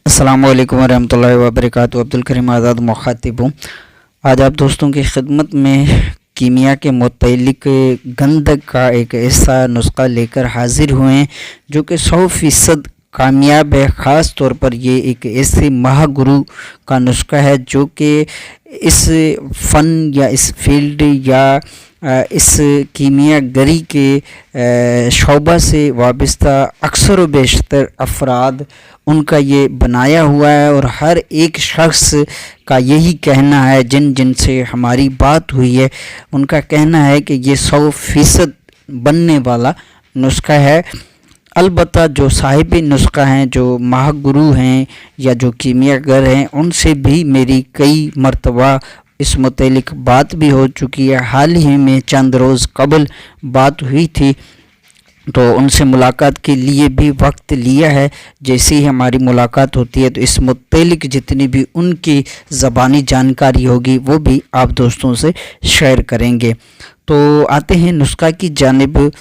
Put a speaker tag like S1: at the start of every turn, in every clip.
S1: अस्सलाम वालेकुम वरहमतुल्लाहि वबरकातुहू। अब्दुल करीम आज़ाद मुखातिब हूँ। आज आप दोस्तों की खिदमत में कीमिया के मुतल्लिक गंधक का एक ऐसा नुस्खा लेकर हाजिर हुए हैं जो कि 100% कामयाब है। ख़ास तौर पर ये एक ऐसे महागुरु का नुस्खा है जो कि इस फ़न या इस फील्ड या इस कीमिया गरी के शोबा से वाबस्ता अक्सर व बेशतर अफराद उनका ये बनाया हुआ है और हर एक शख्स का यही कहना है, जिन जिन से हमारी बात हुई है उनका कहना है कि ये 100% बनने वाला नुस्खा है। अलबत्ता जो साहिब नुस्खा हैं, जो महागुरु हैं या जो कीमियागर हैं, उनसे भी मेरी कई मरतबा इस मुतल्लिक बात भी हो चुकी है। हाल ही में चंद रोज़ कबल बात हुई थी तो उनसे मुलाकात के लिए भी वक्त लिया है। जैसे ही हमारी मुलाकात होती है तो इस मुतल्लिक जितनी भी उनकी ज़बानी जानकारी होगी वो भी आप दोस्तों से शेयर करेंगे। तो आते हैं नुस्खा की जानिब।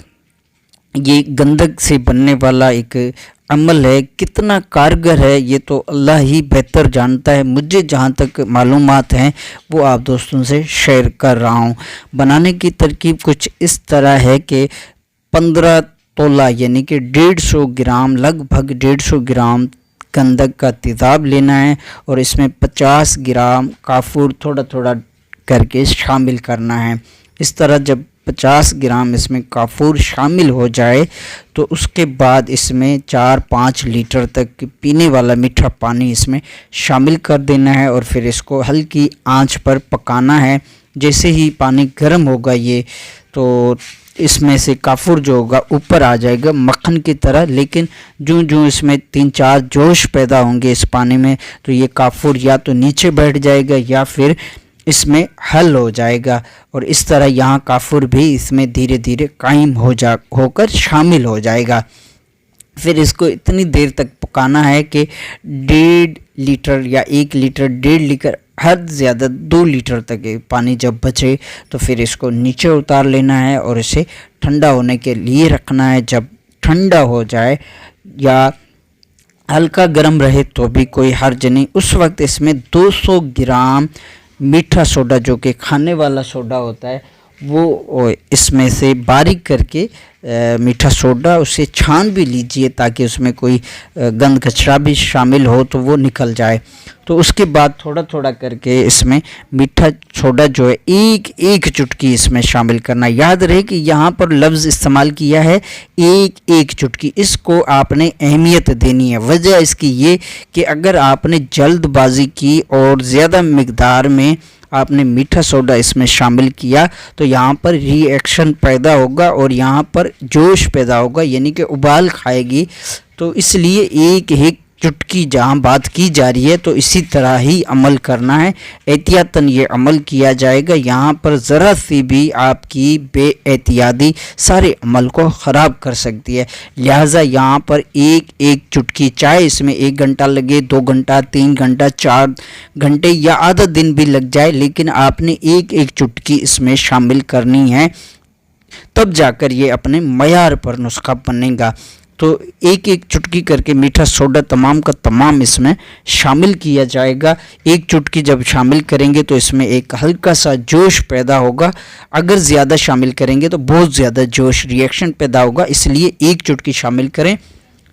S1: ये गंधक से बनने वाला एक अमल है, कितना कारगर है ये तो अल्लाह ही बेहतर जानता है। मुझे जहाँ तक मालूमात हैं वो आप दोस्तों से शेयर कर रहा हूँ। बनाने की तरकीब कुछ इस तरह है कि 15 तोला यानी कि 150 ग्राम, लगभग 150 ग्राम गंधक का तेज़ाब लेना है और इसमें 50 ग्राम काफूर थोड़ा थोड़ा करके शामिल करना है। इस तरह जब 50 ग्राम इसमें काफूर शामिल हो जाए तो उसके बाद इसमें 4-5 लीटर तक पीने वाला मीठा पानी इसमें शामिल कर देना है और फिर इसको हल्की आंच पर पकाना है। जैसे ही पानी गर्म होगा ये तो इसमें से काफूर जो होगा ऊपर आ जाएगा मक्खन की तरह, लेकिन जो जो इसमें 3-4 जोश पैदा होंगे इस पानी में तो ये काफूर या तो नीचे बैठ जाएगा या फिर इसमें हल हो जाएगा और इस तरह यहाँ काफूर भी इसमें धीरे धीरे कायम होकर शामिल हो जाएगा। फिर इसको इतनी देर तक पकाना है कि 1.5 लीटर या 1 लीटर 1.5 लीटर हद ज़्यादा 2 लीटर तक पानी जब बचे तो फिर इसको नीचे उतार लेना है और इसे ठंडा होने के लिए रखना है। जब ठंडा हो जाए या हल्का गर्म रहे तो भी कोई हर्ज नहीं, उस वक्त इसमें 200 ग्राम मीठा सोडा जो कि खाने वाला सोडा होता है वो इसमें से बारीक करके मीठा सोडा उसे छान भी लीजिए ताकि उसमें कोई गंद कचरा भी शामिल हो तो वो निकल जाए। तो उसके बाद थोड़ा थोड़ा करके इसमें मीठा सोडा जो है एक एक चुटकी इसमें शामिल करना। याद रहे कि यहाँ पर लफ्ज़ इस्तेमाल किया है एक एक चुटकी, इसको आपने अहमियत देनी है। वजह इसकी ये कि अगर आपने जल्दबाजी की और ज़्यादा मिकदार में आपने मीठा सोडा इसमें शामिल किया तो यहाँ पर रिएक्शन पैदा होगा और यहाँ पर जोश पैदा होगा यानी कि उबाल खाएगी। तो इसलिए एक एक चुटकी जहाँ बात की जा रही है तो इसी तरह ही अमल करना है, एहतियातन ये अमल किया जाएगा। यहाँ पर ज़रा सी भी आपकी बेएहतियाती सारे अमल को ख़राब कर सकती है। लिहाजा यहाँ पर एक एक चुटकी, चाहे इसमें 1 घंटा लगे, 2 घंटा, 3 घंटा, 4 घंटे या आधा दिन भी लग जाए, लेकिन आपने एक एक चुटकी इसमें शामिल करनी है, तब जाकर ये अपने मयार पर नुस्खा बनेगा। तो एक एक चुटकी करके मीठा सोडा तमाम का तमाम इसमें शामिल किया जाएगा। एक चुटकी जब शामिल करेंगे तो इसमें एक हल्का सा जोश पैदा होगा, अगर ज़्यादा शामिल करेंगे तो बहुत ज़्यादा जोश रिएक्शन पैदा होगा, इसलिए एक चुटकी शामिल करें।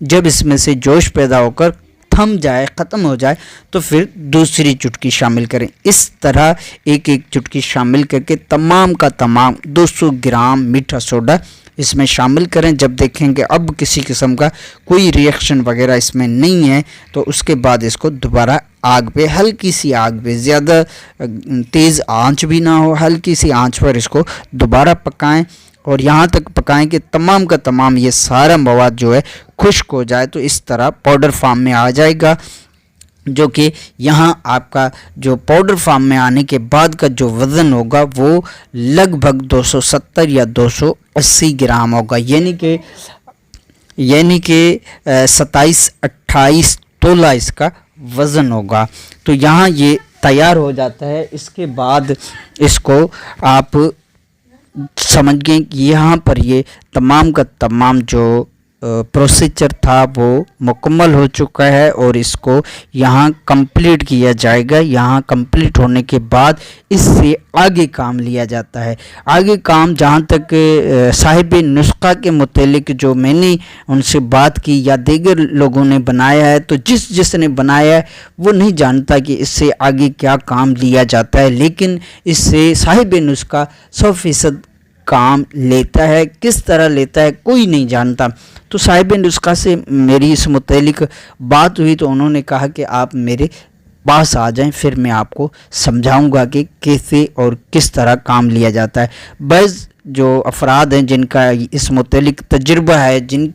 S1: जब इसमें से जोश पैदा होकर थम जाए, ख़त्म हो जाए तो फिर दूसरी चुटकी शामिल करें। इस तरह एक एक चुटकी शामिल करके तमाम का तमाम 200 ग्राम मीठा सोडा इसमें शामिल करें। जब देखेंगे अब किसी किस्म का कोई रिएक्शन वगैरह इसमें नहीं है तो उसके बाद इसको दोबारा आग पे, हल्की सी आग पे, ज़्यादा तेज़ आंच भी ना हो, हल्की सी आंच पर इसको दोबारा पकाएं और यहाँ तक पकाएं कि तमाम का तमाम ये सारा मवाद जो है खुश्क हो जाए। तो इस तरह पाउडर फॉर्म में आ जाएगा, जो कि यहाँ आपका जो पाउडर फॉर्म में आने के बाद का जो वज़न होगा वो लगभग 270 या 280 ग्राम होगा, यानी कि 27-28 तोला इसका वज़न होगा। तो यहाँ ये तैयार हो जाता है। इसके बाद इसको आप समझ गए कि यहाँ पर ये तमाम का तमाम जो प्रोसीजर था वो मुकम्मल हो चुका है और इसको यहाँ कंप्लीट किया जाएगा। यहाँ कंप्लीट होने के बाद इससे आगे काम लिया जाता है। आगे काम जहाँ तक साहिब नुस्खा के मुतालिक जो मैंने उनसे बात की या दीगर लोगों ने बनाया है, तो जिसने बनाया है वो नहीं जानता कि इससे आगे क्या काम लिया जाता है, लेकिन इससे साहिब नुस्खा 100% काम लेता है। किस तरह लेता है कोई नहीं जानता। तो साहिब नुस्खा से मेरी इस मुतालिक बात हुई तो उन्होंने कहा कि आप मेरे पास आ जाएं, फिर मैं आपको समझाऊंगा कि कैसे और किस तरह काम लिया जाता है। बस जो अफराद हैं जिनका इस मुतालिक तजुर्बा है, जिन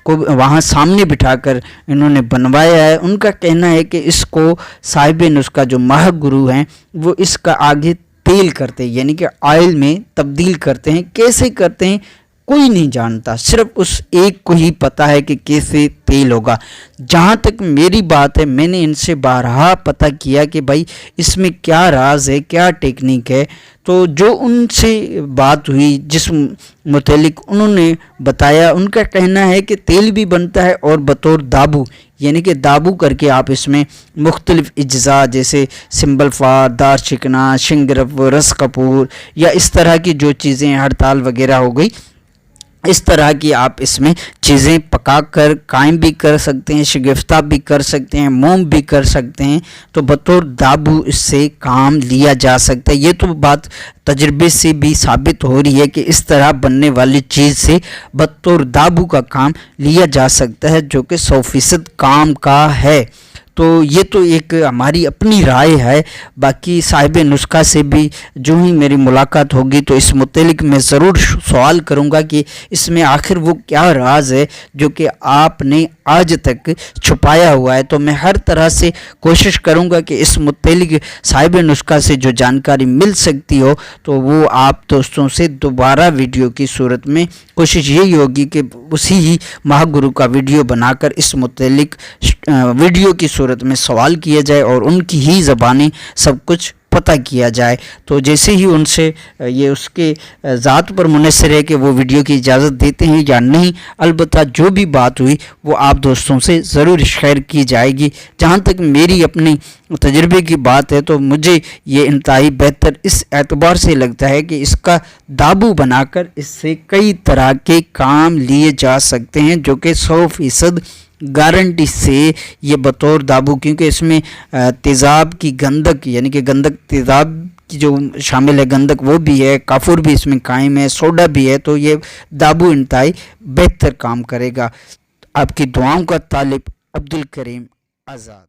S1: को वहाँ सामने बिठाकर इन्होंने बनवाया है, उनका कहना है कि इसको साहिब नुस्खा जो माहिर गुरु हैं वो इसका आगे तेल करते हैं, यानी कि ऑयल में तब्दील करते हैं। कैसे करते हैं कोई नहीं जानता, सिर्फ उस एक को ही पता है कि कैसे तेल होगा। जहाँ तक मेरी बात है, मैंने इनसे बारहा पता किया कि भाई इसमें क्या राज है, क्या टेक्निक है। तो जो उनसे बात हुई, जिस मुतालिक उन्होंने बताया, उनका कहना है कि तेल भी बनता है और बतौर दाबू, यानी कि दाबू करके आप इसमें मुख्तलिफ अज्जा जैसे सिंबल फार, दार चिकना, शिंगरफ, रस कपूर या इस तरह की जो चीज़ें हड़ताल वगैरह हो गई, इस तरह की आप इसमें चीज़ें पका कर कायम भी कर सकते हैं, शगुफ्ता भी कर सकते हैं, मोम भी कर सकते हैं। तो बतौर दाबू इससे काम लिया जा सकता है। ये तो बात तजर्बे से भी साबित हो रही है कि इस तरह बनने वाली चीज़ से बतौर दाबू का काम लिया जा सकता है, जो कि 100% काम का है। तो ये तो एक हमारी अपनी राय है। बाकी साहिब नुस्खा से भी जो ही मेरी मुलाकात होगी तो इस मुतालिक मैं ज़रूर सवाल करूँगा कि इसमें आखिर वो क्या राज है जो कि आपने आज तक छुपाया हुआ है। तो मैं हर तरह से कोशिश करूँगा कि इस मुतालिक साहिब नुस्खा से जो जानकारी मिल सकती हो तो वो आप दोस्तों से दोबारा वीडियो की सूरत में कोशिश यही होगी कि उसी ही महागुरु का वीडियो बनाकर इस मुतालिक वीडियो की सूरत में सवाल किया जाए और उनकी ही ज़बानी सब कुछ पता किया जाए। तो जैसे ही उनसे ये उसके ज़ात पर मुनहसर है कि वो वीडियो की इजाज़त देते हैं या नहीं, अलबत्ता जो भी बात हुई वो आप दोस्तों से ज़रूर शेयर की जाएगी। जहाँ तक मेरी अपनी तजुर्बे की बात है तो मुझे ये इंतहाई बेहतर इस एतबार से लगता है कि इसका दाबू बनाकर इससे कई तरह के काम लिए जा सकते हैं, जो कि 100% गारंटी से ये बतौर दाबू, क्योंकि इसमें तेज़ाब की गंधक यानी कि गंधक तेज़ाब की जो शामिल है, गंधक वो भी है, काफूर भी इसमें कायम है, सोडा भी है। तो ये दाबू इंतहाई बेहतर काम करेगा। आपकी दुआओं का तालिब अब्दुल करीम आज़ाद।